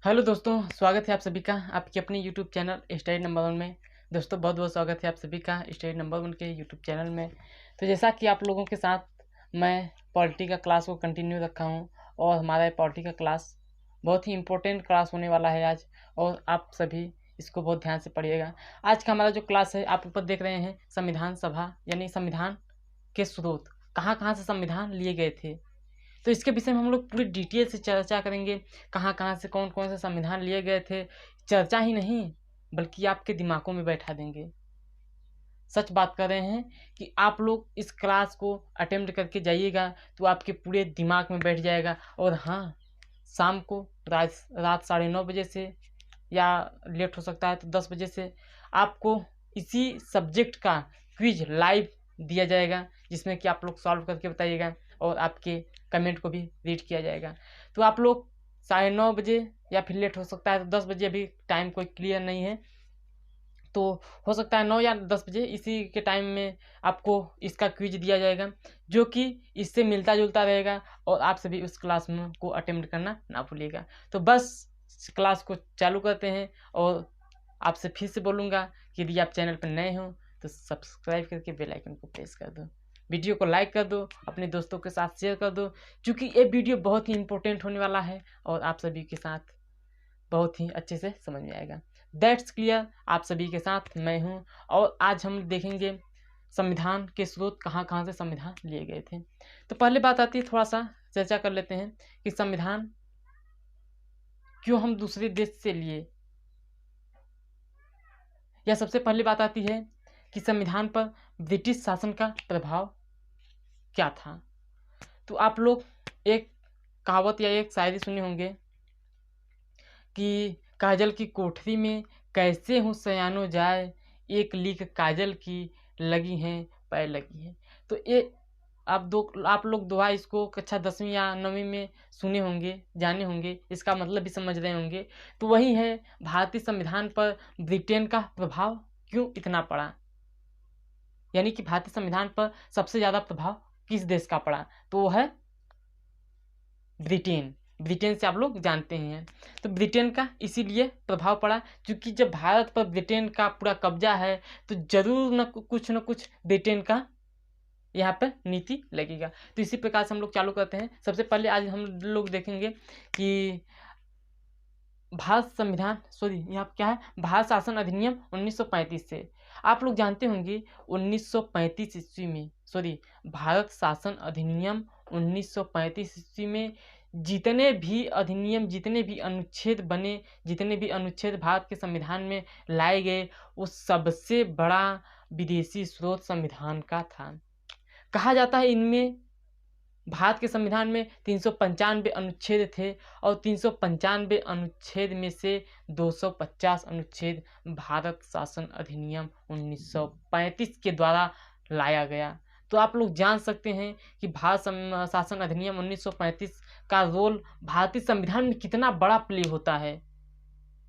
Hello दोस्तों, स्वागत है आप सभी का आपके अपने यूट्यूब चैनल स्टडी नंबर 1 में। दोस्तों बहुत बहुत स्वागत है आप सभी का स्टडी नंबर 1 के यूट्यूब चैनल में। तो जैसा कि आप लोगों के साथ मैं पॉलिटी का क्लास को कंटिन्यू रखा हूं और हमारा पॉलिटी का क्लास बहुत ही इम्पोर्टेंट क्लास होने वाला है आज, और आप सभी इसको बहुत ध्यान से पढ़िएगा। आज का हमारा जो क्लास है, आप ऊपर देख रहे हैं संविधान सभा यानी संविधान के स्रोत, कहाँ कहाँ से संविधान लिए गए थे। तो इसके विषय में हम लोग पूरी डिटेल से चर्चा करेंगे। कहाँ कहाँ से कौन कौन से संविधान लिए गए थे, चर्चा ही नहीं बल्कि आपके दिमागों में बैठा देंगे। सच बात कर रहे हैं कि आप लोग इस क्लास को अटेम्प्ट करके जाइएगा तो आपके पूरे दिमाग में बैठ जाएगा। और हाँ, शाम को रात 9:30 बजे से, या लेट हो सकता है तो 10 बजे से, आपको इसी सब्जेक्ट का क्विज लाइव दिया जाएगा, जिसमें कि आप लोग सॉल्व करके बताइएगा और आपके कमेंट को भी रीड किया जाएगा। तो आप लोग 9:30 बजे या फिर लेट हो सकता है तो 10 बजे, अभी टाइम कोई क्लियर नहीं है, तो हो सकता है 9 या 10 बजे, इसी के टाइम में आपको इसका क्विज दिया जाएगा, जो कि इससे मिलता जुलता रहेगा। और आप सभी उस क्लास में को अटेम्प्ट करना ना भूलिएगा। तो बस क्लास को चालू करते हैं, और आपसे फिर से बोलूँगा कि यदि आप चैनल पर नए हो तो सब्सक्राइब करके बेल आइकन को प्रेस कर दो, वीडियो को लाइक कर दो, अपने दोस्तों के साथ शेयर कर दो, क्योंकि ये वीडियो बहुत ही इंपॉर्टेंट होने वाला है और आप सभी के साथ बहुत ही अच्छे से समझ में आएगा। दैट्स क्लियर, आप सभी के साथ मैं हूं, और आज हम देखेंगे संविधान के स्रोत, कहाँ कहाँ से संविधान लिए गए थे। तो पहले बात आती है, थोड़ा सा चर्चा कर लेते हैं कि संविधान क्यों हम दूसरे देश से लिए, या सबसे पहली बात आती है कि संविधान पर ब्रिटिश शासन का प्रभाव क्या था। तो आप लोग एक कहावत या एक शायरी सुने होंगे कि काजल की कोठरी में कैसे हूँ सयानो जाए, एक लीक काजल की लगी हैं पैर लगी है। तो ये आप लोग दोहा इसको कक्षा 10वीं या 9वीं में सुने होंगे, जाने होंगे, इसका मतलब भी समझ रहे होंगे। तो वही है, भारतीय संविधान पर ब्रिटेन का प्रभाव क्यों इतना पड़ा, यानी कि भारतीय संविधान पर सबसे ज़्यादा प्रभाव किस देश का पड़ा, तो वो है ब्रिटेन। ब्रिटेन से आप लोग जानते ही हैं। तो ब्रिटेन का इसीलिए प्रभाव पड़ा क्योंकि जब भारत पर ब्रिटेन का पूरा कब्जा है तो जरूर न कुछ ब्रिटेन का यहाँ पर नीति लगेगा। तो इसी प्रकार से हम लोग चालू करते हैं। सबसे पहले आज हम लोग देखेंगे कि भारत संविधान यहाँ क्या है, भारत शासन अधिनियम 1935 से। आप लोग जानते होंगे 1935 ईस्वी में, भारत शासन अधिनियम 1935 ईस्वी में जितने भी अधिनियम, जितने भी अनुच्छेद बने, जितने भी अनुच्छेद भारत के संविधान में लाए गए, वो सबसे बड़ा विदेशी स्रोत संविधान का था। कहा जाता है इनमें, भारत के संविधान में 395 अनुच्छेद थे, और 395 अनुच्छेद में से 250 अनुच्छेद भारत शासन अधिनियम 1935 के द्वारा लाया गया। तो आप लोग जान सकते हैं कि भारत शासन अधिनियम 1935 का रोल भारतीय संविधान में कितना बड़ा प्ले होता है,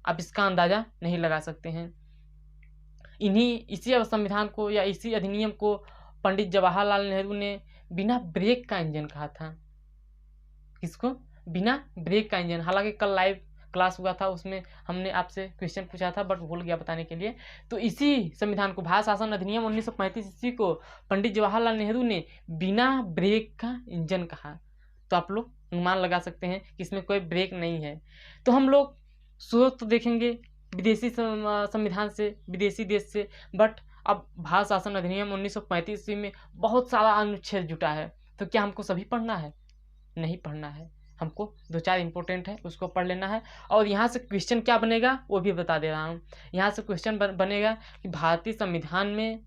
आप इसका अंदाज़ा नहीं लगा सकते हैं। इसी संविधान को या इसी अधिनियम को पंडित जवाहरलाल नेहरू ने बिना ब्रेक का इंजन कहा था। किसको? बिना ब्रेक का इंजन। हालांकि कल लाइव क्लास हुआ था, उसमें हमने आपसे क्वेश्चन पूछा था बट भूल गया बताने के लिए। तो इसी संविधान को, भारत शासन अधिनियम 1935 ईस्वी को पंडित जवाहरलाल नेहरू ने बिना ब्रेक का इंजन कहा। तो आप लोग अनुमान लगा सकते हैं कि इसमें कोई ब्रेक नहीं है। तो हम लोग स्रोत तो देखेंगे विदेशी संविधान से, विदेशी देश से, बट अब भारत शासन अधिनियम 1935 ईस्वी में बहुत सारा अनुच्छेद जुटा है। तो क्या हमको सभी पढ़ना है? नहीं पढ़ना है, हमको 2-4 इंपॉर्टेंट है उसको पढ़ लेना है। और यहाँ से क्वेश्चन क्या बनेगा वो भी बता दे रहा हूँ। यहाँ से क्वेश्चन बनेगा कि भारतीय संविधान में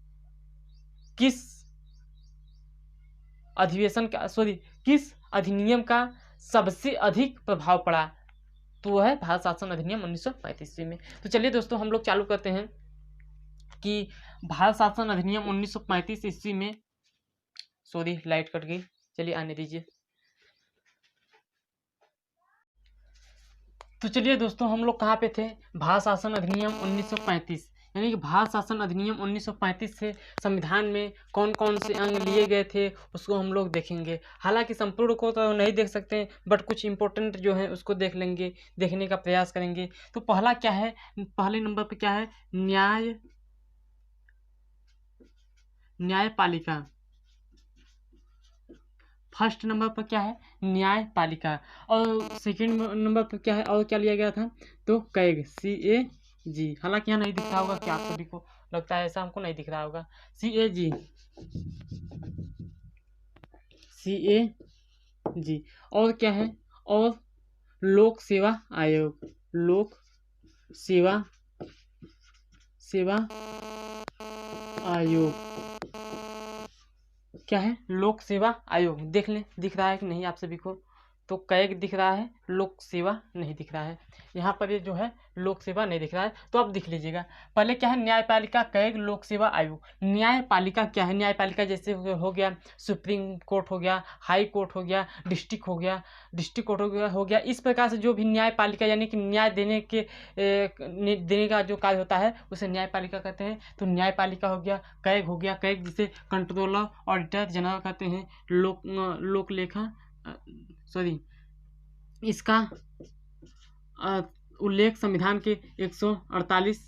किस किस अधिनियम का सबसे अधिक प्रभाव पड़ा, तो वो है भारत शासन अधिनियम 1935 ईस्वी में। तो चलिए दोस्तों, हम लोग चालू करते हैं कि भारत शासन अधिनियम 1935 ईस्वी में, लाइट कट गई, चलिए आने दीजिए। तो चलिए दोस्तों, हम लोग कहाँ पे थे? भारत शासन अधिनियम 1935 यानी कि भारत शासन अधिनियम 1935 से संविधान में कौन कौन से अंग लिए गए थे उसको हम लोग देखेंगे। हालांकि संपूर्ण को तो नहीं देख सकते, बट कुछ इंपॉर्टेंट जो है उसको देख लेंगे, देखने का प्रयास करेंगे। तो पहला क्या है, पहले नंबर पे क्या है, न्यायपालिका। फर्स्ट नंबर पर क्या है, न्यायपालिका। और सेकंड नंबर पर क्या है, और क्या लिया गया था, तो कैग, CAG। हालांकि यहाँ नहीं दिख रहा होगा, क्या आप सभी को लगता है ऐसा, हमको नहीं दिख रहा होगा, CAG, CAG। और क्या है, और लोक सेवा आयोग, लोक सेवा आयोग क्या है, लोक सेवा आयोग। देख लें दिख रहा है कि नहीं आप सभी को, तो कैग दिख रहा है, लोक सेवा नहीं दिख रहा है। यहाँ पर ये जो है लोक सेवा नहीं दिख रहा है, तो आप दिख लीजिएगा। पहले क्या है, न्यायपालिका, कैग, लोक सेवा आयोग। न्यायपालिका क्या है, न्यायपालिका जैसे हो गया सुप्रीम कोर्ट हो गया, हाई कोर्ट हो गया, डिस्ट्रिक्ट कोर्ट हो गया। इस प्रकार से जो भी न्यायपालिका यानी कि न्याय देने का जो कार्य होता है उसे न्यायपालिका कहते हैं। तो न्यायपालिका हो गया, कैग हो गया, कैग जिसे कंट्रोलर ऑडिटर जनरल कहते हैं, लोक लेखा इसका उल्लेख संविधान के 148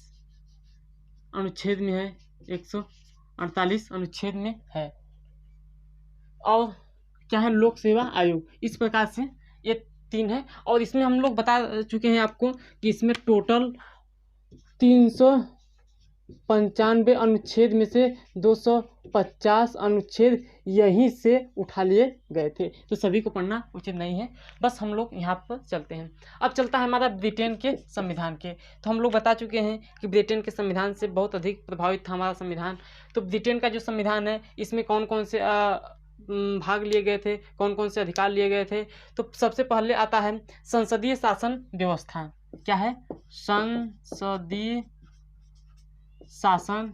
अनुच्छेद में है, 148 अनुच्छेद में है। और क्या है, लोक सेवा आयोग। इस प्रकार से ये 3 है। और इसमें हम लोग बता चुके हैं आपको कि इसमें टोटल 395 अनुच्छेद में से 250 अनुच्छेद यहीं से उठा लिए गए थे। तो सभी को पढ़ना उचित नहीं है, बस हम लोग यहाँ पर चलते हैं। अब चलता है हमारा ब्रिटेन के संविधान के। तो हम लोग बता चुके हैं कि ब्रिटेन के संविधान से बहुत अधिक प्रभावित था हमारा संविधान। तो ब्रिटेन का जो संविधान है इसमें कौन कौन से भाग लिए गए थे, कौन कौन से अधिकार लिए गए थे। तो सबसे पहले आता है संसदीय शासन व्यवस्था। क्या है, संसदीय शासन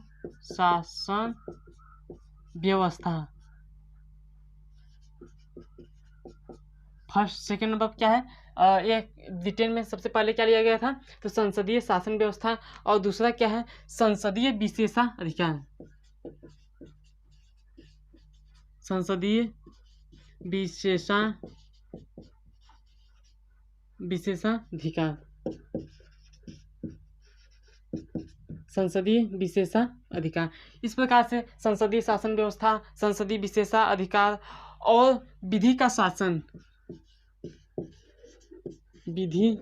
व्यवस्था। फर्स्ट सेकंड नंबर क्या है, ये ब्रिटेन में सबसे पहले क्या लिया गया था, तो संसदीय शासन व्यवस्था। और दूसरा क्या है, संसदीय विशेषाधिकार, संसदीय विशेषाधिकार, संसदीय विशेषाधिकार। इस प्रकार से संसदीय शासन व्यवस्था, संसदीय विशेषाधिकार और विधि का शासन, विधि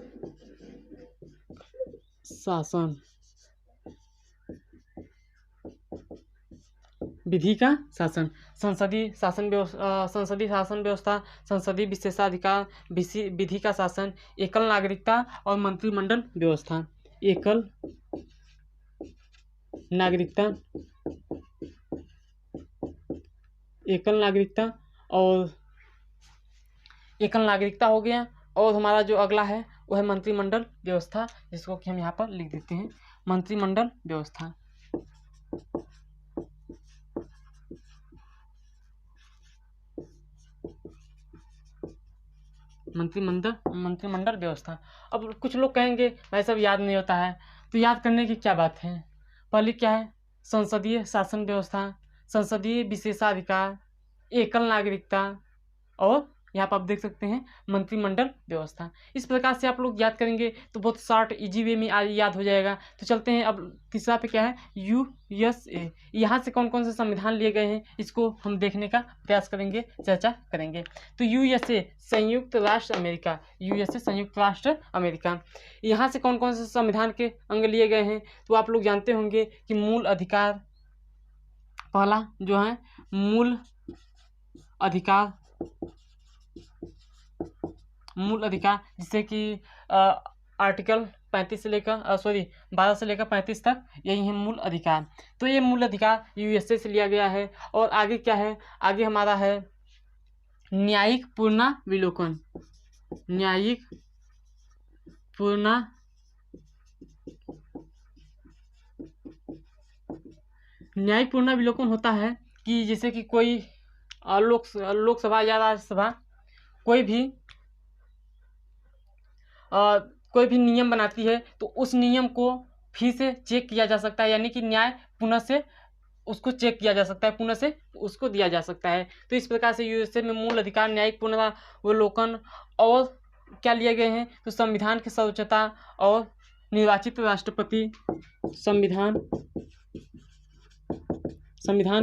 शासन, विधि का शासन, संसदीय शासन व्यवस्था, संसदीय विशेषाधिकार, विधि का शासन, एकल नागरिकता और मंत्रिमंडल व्यवस्था। एकल नागरिकता और एकल नागरिकता हो गया। और हमारा जो अगला है वो है मंत्रिमंडल व्यवस्था, जिसको कि हम यहाँ पर लिख देते हैं, मंत्रिमंडल व्यवस्था। मंत्रिमंडल व्यवस्था। अब कुछ लोग कहेंगे भाई सब याद नहीं होता है, तो याद करने की क्या बात है। पहले क्या है, संसदीय शासन व्यवस्था, संसदीय विशेषाधिकार, एकल नागरिकता और यहाँ पर आप देख सकते हैं मंत्रिमंडल व्यवस्था। इस प्रकार से आप लोग याद करेंगे तो बहुत शॉर्ट इजी वे में याद हो जाएगा। तो चलते हैं अब तीसरा पे, क्या है, USA। यहाँ से कौन कौन से संविधान लिए गए हैं इसको हम देखने का प्रयास करेंगे, चर्चा करेंगे। तो USA संयुक्त राष्ट्र अमेरिका, USA संयुक्त राष्ट्र अमेरिका। यहाँ से कौन कौन से संविधान के अंग लिए गए हैं, तो आप लोग जानते होंगे कि मूल अधिकार, पहला जो है मूल अधिकार, जिससे कि आर्टिकल 35 से लेकर 12 से लेकर 35 तक यही है मूल अधिकार। तो ये मूल अधिकार USA से लिया गया है। और आगे क्या है, आगे हमारा है न्यायिक पुनर्विलोकन। न्यायिक पुनर्विलोकन होता है कि जैसे कि कोई लोकसभा या राज्यसभा कोई भी नियम बनाती है, तो उस नियम को फिर से चेक किया जा सकता है, यानी कि न्याय पुनः से उसको चेक किया जा सकता है, पुनः से उसको दिया जा सकता है। तो इस प्रकार से यूएसए में मूल अधिकार, न्यायिक पुनरावलोकन और क्या लिए गए हैं, तो संविधान की सर्वोच्चता और निर्वाचित राष्ट्रपति, संविधान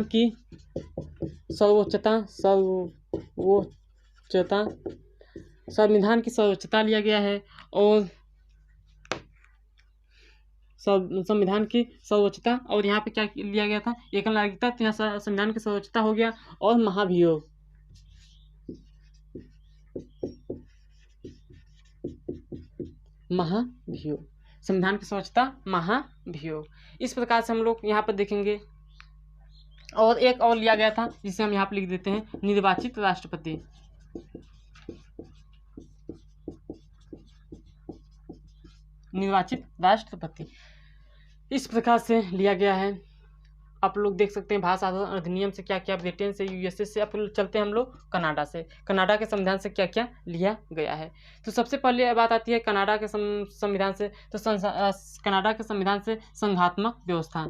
की सर्वोच्चता संविधान की सर्वोच्चता लिया गया है और संविधान की सर्वोच्चता, और यहाँ पे क्या लिया गया था, एकल नागरिकता। तो यहाँ संविधान की सर्वोच्चता हो गया और महाभियोग, संविधान की सर्वोच्चता, महाभियोग। इस प्रकार से हम लोग यहाँ पर देखेंगे। और एक और लिया गया था जिसे हम यहाँ पर लिख देते हैं, निर्वाचित राष्ट्रपति। निर्वाचित राष्ट्रपति इस प्रकार से लिया गया है। आप लोग देख सकते हैं भाषा अधिनियम से क्या क्या, ब्रिटेन से, यूएसए से। अब चलते हैं हम लोग कनाडा से। कनाडा के संविधान से क्या क्या लिया गया है। तो सबसे पहले बात आती है कनाडा के संविधान से। तो कनाडा के संविधान से संघात्मक व्यवस्था,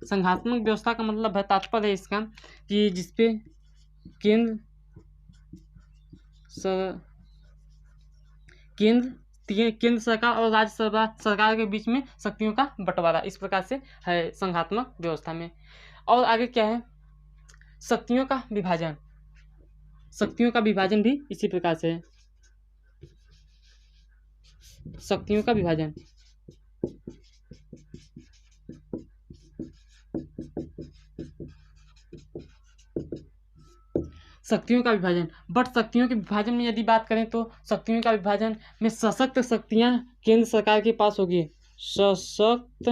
संघात्मक व्यवस्था का मतलब है, तात्पर्य है इसका कि जिसपे केंद्र सरकार और राज्य सरकार के बीच में शक्तियों का बंटवारा, इस प्रकार से है संघात्मक व्यवस्था में। और आगे क्या है, शक्तियों का विभाजन भी इसी प्रकार से है। शक्तियों का विभाजन, बट शक्तियों के विभाजन में यदि बात करें तो शक्तियों का विभाजन में सशक्त शक्तियां केंद्र सरकार के पास होगी, सशक्त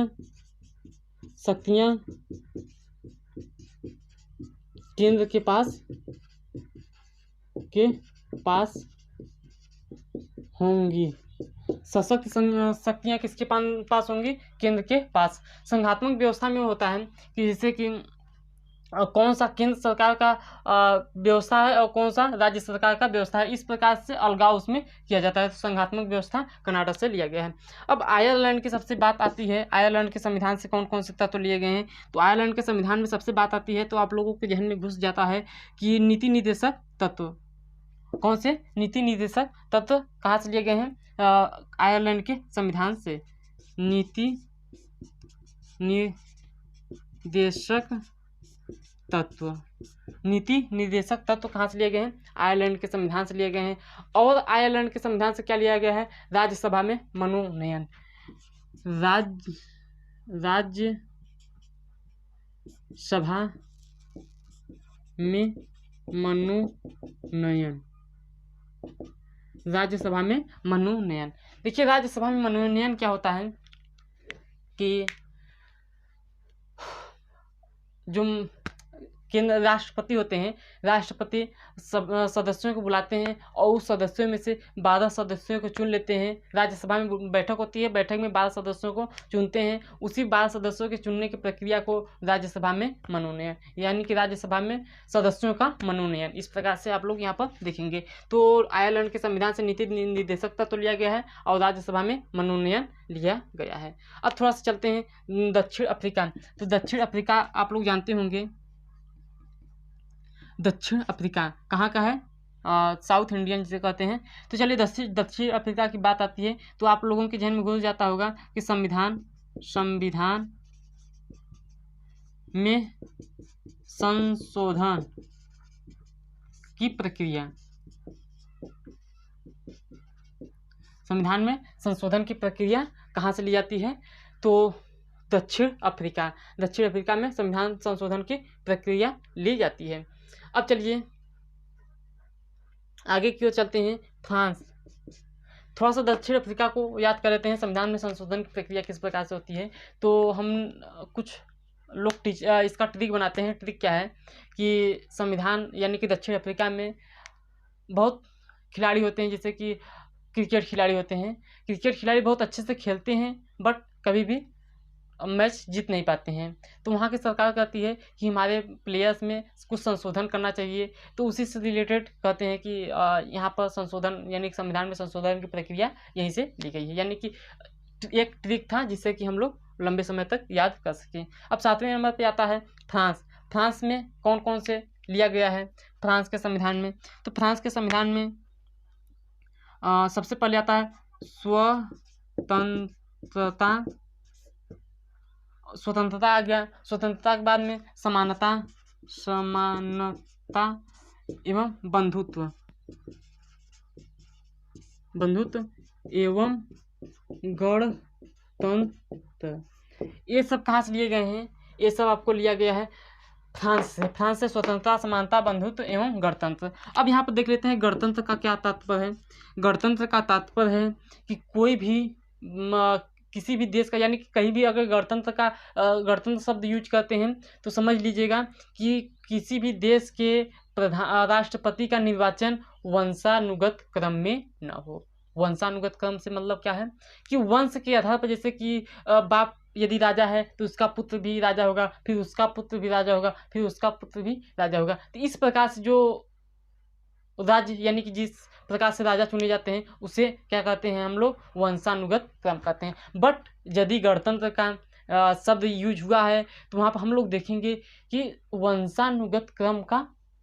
शक्तियां केंद्र के पास होंगी। सशक्त शक्तियां किसके पास होंगी, केंद्र के पास। संघात्मक व्यवस्था में होता है कि जैसे कि कौन सा केंद्र सरकार का व्यवस्था है और कौन सा राज्य सरकार का व्यवस्था है, इस प्रकार से अलगाव उसमें किया जाता है। तो संघात्मक व्यवस्था कनाडा से लिया गया है। अब आयरलैंड की सबसे बात आती है, आयरलैंड के संविधान से कौन कौन से तत्व लिए गए हैं। तो आयरलैंड के संविधान में सबसे बात आती है तो आप लोगों के जहन में घुस जाता है कि नीति निर्देशक तत्व। कौन से नीति निर्देशक तत्व कहाँ से लिए गए हैं, आयरलैंड के संविधान से। नीति निर्देशक तत्व कहाँ से लिए गए हैं, आयरलैंड के संविधान से लिए गए हैं। और आयरलैंड के संविधान से क्या लिया गया है, राज्यसभा में मनोनयन। राज्यसभा में मनोनयन। देखिए राज्यसभा में मनोनयन क्या होता है कि जो केंद्र राष्ट्रपति होते हैं, राष्ट्रपति सदस्यों को बुलाते हैं और उस सदस्यों में से 12 सदस्यों को चुन लेते हैं। राज्यसभा में बैठक होती है, बैठक में 12 सदस्यों को चुनते हैं। उसी 12 सदस्यों के चुनने की प्रक्रिया को राज्यसभा में मनोनयन, यानी कि राज्यसभा में सदस्यों का मनोनयन, इस प्रकार से आप लोग यहाँ पर देखेंगे। तो आयरलैंड के संविधान से नीति निर्देशक तत्व लिया गया है और राज्यसभा में मनोनयन लिया गया है। अब थोड़ा सा चलते हैं दक्षिण अफ्रीका। तो दक्षिण अफ्रीका आप लोग जानते होंगे, दक्षिण अफ्रीका कहाँ का है, साउथ इंडियन जिसे कहते हैं। तो चलिए दक्षिण अफ्रीका की बात आती है तो आप लोगों के जहन में घुस जाता होगा कि संविधान में संशोधन की प्रक्रिया, संविधान में संशोधन की प्रक्रिया कहाँ से ली जाती है, तो दक्षिण अफ्रीका में संविधान संशोधन की प्रक्रिया ली जाती है। अब चलिए आगे की ओर चलते हैं, फ्रांस। थोड़ा सा दक्षिण अफ्रीका को याद कर लेते हैं, संविधान में संशोधन की प्रक्रिया किस प्रकार से होती है। तो हम कुछ लोग इसका ट्रिक बनाते हैं। ट्रिक क्या है कि संविधान यानी कि दक्षिण अफ्रीका में बहुत खिलाड़ी होते हैं, जैसे कि क्रिकेट खिलाड़ी होते हैं। क्रिकेट खिलाड़ी बहुत अच्छे से खेलते हैं बट कभी भी मैच जीत नहीं पाते हैं। तो वहाँ की सरकार कहती है कि हमारे प्लेयर्स में कुछ संशोधन करना चाहिए। तो उसी से रिलेटेड कहते हैं कि यहाँ पर संशोधन यानी कि संविधान में संशोधन की प्रक्रिया यहीं से ली गई है। यानी कि एक ट्रिक था जिससे कि हम लोग लंबे समय तक याद कर सकें। अब 7वें नंबर पे आता है फ्रांस। फ्रांस में कौन कौन से लिया गया है फ्रांस के संविधान में? तो फ्रांस के संविधान में सबसे पहले आता है स्वतंत्रता आ गया। स्वतंत्रता के बाद में समानता एवं बंधुत्व एवं गणतंत्र, ये सब कहाँ से लिए गए हैं? ये सब आपको लिया गया है फ्रांस से। फ्रांस से स्वतंत्रता, समानता, बंधुत्व एवं गणतंत्र। अब यहाँ पर देख लेते हैं गणतंत्र का क्या तात्पर्य है। गणतंत्र का तात्पर्य है कि कोई भी किसी भी देश का, यानी कि कहीं भी अगर गणतंत्र शब्द यूज करते हैं तो समझ लीजिएगा कि किसी भी देश के राष्ट्रपति का निर्वाचन वंशानुगत क्रम में न हो। वंशानुगत क्रम से मतलब क्या है कि वंश के आधार पर, जैसे कि बाप यदि राजा है तो उसका पुत्र भी राजा होगा, फिर उसका पुत्र भी राजा होगा, फिर उसका पुत्र भी राजा होगा। तो इस प्रकार से जो राज्य यानी कि जिस प्रकार से राजा चुने जाते हैं उसे क्या कहते हैं हम लोग? वंशानुगत क्रम कहते हैं। बट यदि गणतंत्र का शब्द यूज हुआ है तो वहाँ पर हम लोग देखेंगे कि वंशानुगत क्रम का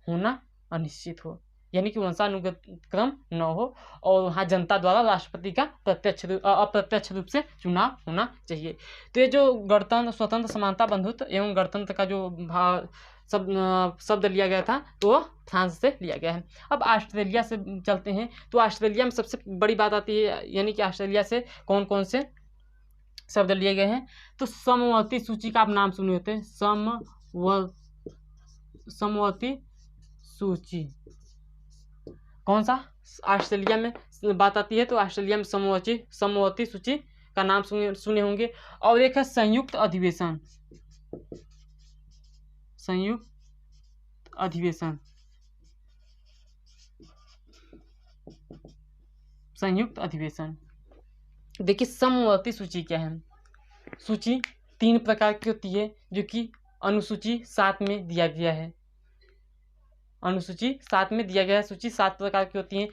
होना अनिश्चित हो, यानी कि वंशानुगत क्रम न हो और वहाँ जनता द्वारा राष्ट्रपति का अप्रत्यक्ष रूप से चुनाव होना चाहिए। तो ये जो गणतंत्र, स्वतंत्र, समानता, बंधुत्व एवं गणतंत्र का जो शब्द लिया गया था तो फ्रांस से लिया गया है। अब ऑस्ट्रेलिया से चलते हैं। तो ऑस्ट्रेलिया में सबसे बड़ी बात आती है, यानी कि ऑस्ट्रेलिया से कौन कौन से शब्द लिए गए हैं? तो समवर्ती सूची का आप नाम सुने होते हैं, समवर्ती सूची। कौन सा ऑस्ट्रेलिया में बात आती है? तो ऑस्ट्रेलिया में समवर्ती सूची का नाम सुने होंगे। और एक है संयुक्त अधिवेशन। देखिए समवर्ती सूची क्या है? सूची 3 प्रकार की होती है जो कि अनुसूची 7 में दिया गया है। अनुसूची 7 में दिया गया है। सूची 7 प्रकार की होती हैं।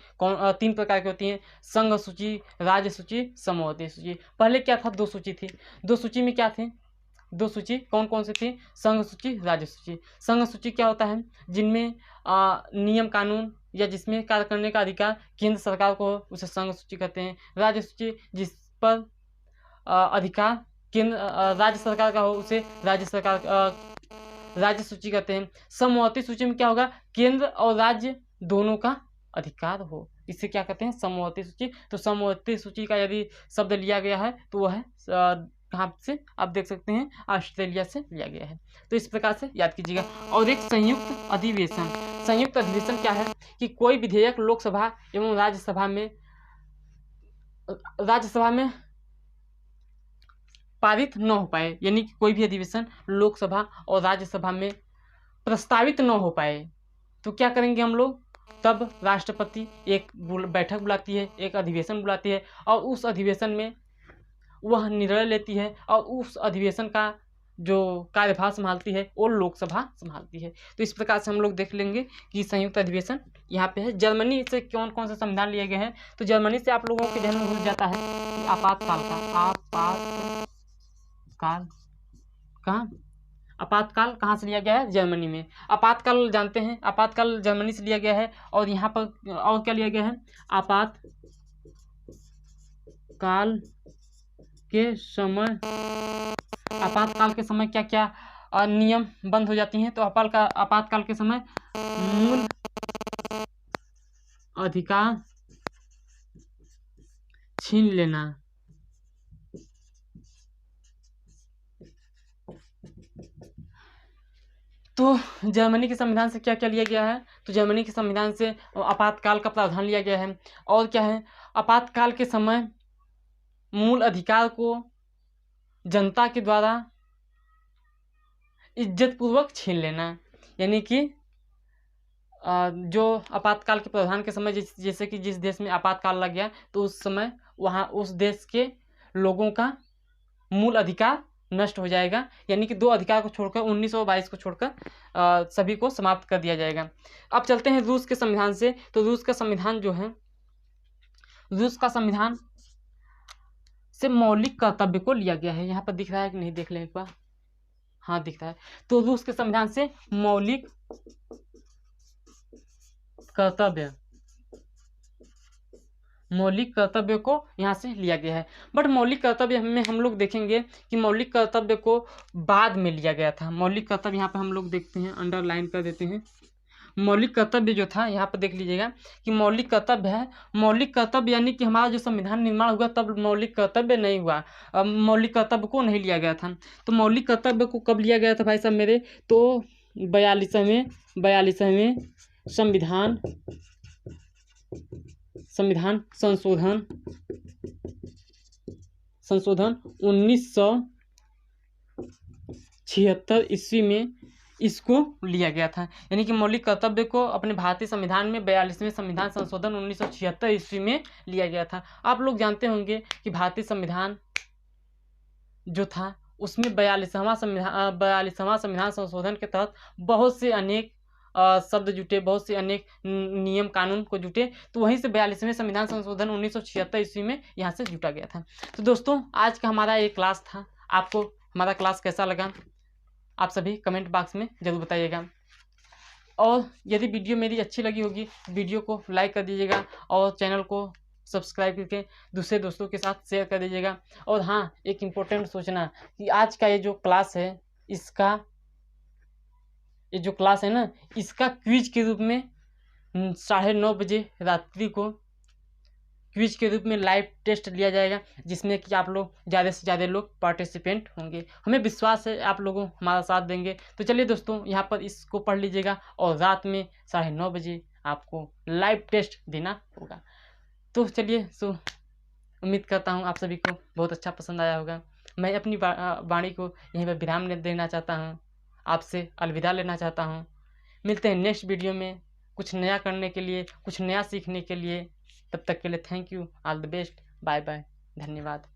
3 प्रकार की होती हैं, संघ सूची, राज्य सूची, समवर्ती सूची। पहले क्या था? 2 सूची थी। 2 सूची में क्या थे? 2 सूची कौन कौन सी थी? संघ सूची, राज्य सूची। संघ सूची क्या होता है? जिनमें नियम कानून या जिसमें कार्य करने का अधिकार केंद्र सरकार को हो उसे संघ सूची कहते हैं। राज्य सूची जिस पर अधिकार केंद्र राज्य सरकार का हो उसे राज्य सूची कहते हैं। समवर्ती सूची में क्या होगा? केंद्र और राज्य दोनों का अधिकार हो, इसे क्या कहते हैं? समवर्ती सूची। तो समवर्ती सूची का यदि शब्द लिया गया है तो वह है कहाँ से? आप देख सकते हैं ऑस्ट्रेलिया से लिया गया है। तो इस प्रकार से याद कीजिएगा। और एक संयुक्त अधिवेशन। संयुक्त अधिवेशन क्या है कि कोई विधेयक लोकसभा एवं राज्यसभा में पारित न हो पाए, यानी कि कोई भी अधिवेशन लोकसभा और राज्यसभा में प्रस्तावित न हो पाए तो क्या करेंगे हम लोग? तब राष्ट्रपति एक बैठक बुलाती है, एक अधिवेशन बुलाती है और उस अधिवेशन में वह निर्णय लेती है और उस अधिवेशन का जो कार्यभार संभालती है वो लोकसभा संभालती है। तो इस प्रकार से हम लोग देख लेंगे कि संयुक्त अधिवेशन यहाँ पे है। जर्मनी से कौन कौन से संविधान लिए गए हैं? तो जर्मनी से आप लोगों के ध्यान में भूल जाता है कि आपातकाल कहाँ से लिया गया है? जर्मनी में। आपातकाल जानते हैं, आपातकाल जर्मनी से लिया गया है। और यहाँ पर और क्या लिया गया है? आपातकाल के समय क्या क्या नियम बंद हो जाती हैं? तो आपातकाल के समय मूल अधिकार छीन लेना। तो जर्मनी के संविधान से क्या क्या लिया गया है? तो जर्मनी के संविधान से आपातकाल का प्रावधान लिया गया है। और क्या है? आपातकाल के समय मूल अधिकार को जनता के द्वारा इज्जतपूर्वक छीन लेना, यानी कि जो आपातकाल के प्रावधान के समय जैसे कि जिस देश में आपातकाल लग गया तो उस समय वहाँ उस देश के लोगों का मूल अधिकार नष्ट हो जाएगा, यानी कि 2 अधिकार को छोड़कर 19 और 22 को छोड़कर सभी को समाप्त कर दिया जाएगा। अब चलते हैं रूस के संविधान से। तो रूस का संविधान जो है, रूस का संविधान से मौलिक कर्तव्य को लिया गया है। यहाँ पर दिख रहा है कि नहीं, देख लें एक बार। हाँ, दिख रहा है। तो रूस के संविधान से मौलिक कर्तव्य को यहाँ से लिया गया है। बट मौलिक कर्तव्य में हम लोग देखेंगे कि मौलिक कर्तव्य को बाद में लिया गया था। मौलिक कर्तव्य यहाँ पर हम लोग देखते हैं, अंडरलाइन कर देते हैं। मौलिक कर्तव्य जो था यहाँ पर देख लीजिएगा कि मौलिक कर्तव्य है। मौलिक कर्तव्य यानी कि हमारा जो संविधान निर्माण हुआ तब मौलिक कर्तव्य नहीं हुआ, मौलिक कर्तव्य को नहीं लिया गया था। तो मौलिक कर्तव्य को कब लिया गया था भाई साहब मेरे? तो 42वें संविधान संशोधन 1976 ईस्वी में इसको लिया गया था। यानी कि मौलिक कर्तव्य को अपने भारतीय संविधान में 42वें संविधान संशोधन 1976 ईस्वी में लिया गया था। आप लोग जानते होंगे कि भारतीय संविधान जो था उसमें 42वां संविधान संशोधन के तहत बहुत से अनेक शब्द जुटे, बहुत से अनेक नियम कानून को जुटे। तो वहीं से 42वें संविधान संशोधन 1976 ईस्वी में यहाँ से जुटा गया था। तो दोस्तों, आज का हमारा ये क्लास था। आपको हमारा क्लास कैसा लगा आप सभी कमेंट बॉक्स में ज़रूर बताइएगा। और यदि वीडियो मेरी अच्छी लगी होगी वीडियो को लाइक कर दीजिएगा और चैनल को सब्सक्राइब करके दूसरे दोस्तों के साथ शेयर कर दीजिएगा। और हाँ, एक इम्पोर्टेंट सूचना कि आज का ये जो क्लास है, इसका क्विज के रूप में 9:30 बजे रात्रि को क्विज के रूप में लाइव टेस्ट लिया जाएगा, जिसमें कि आप लोग ज़्यादा से ज़्यादा लोग पार्टिसिपेंट होंगे। हमें विश्वास है आप लोगों हमारा साथ देंगे। तो चलिए दोस्तों, यहाँ पर इसको पढ़ लीजिएगा और रात में 9:30 बजे आपको लाइव टेस्ट देना होगा। तो चलिए, उम्मीद करता हूँ आप सभी को बहुत अच्छा पसंद आया होगा। मैं अपनी वाणी को यहीं पर विराम देना चाहता हूँ, आपसे अलविदा लेना चाहता हूँ। मिलते हैं नेक्स्ट वीडियो में कुछ नया करने के लिए, कुछ नया सीखने के लिए। तब तक के लिए thank you, all the best, bye bye, धन्यवाद।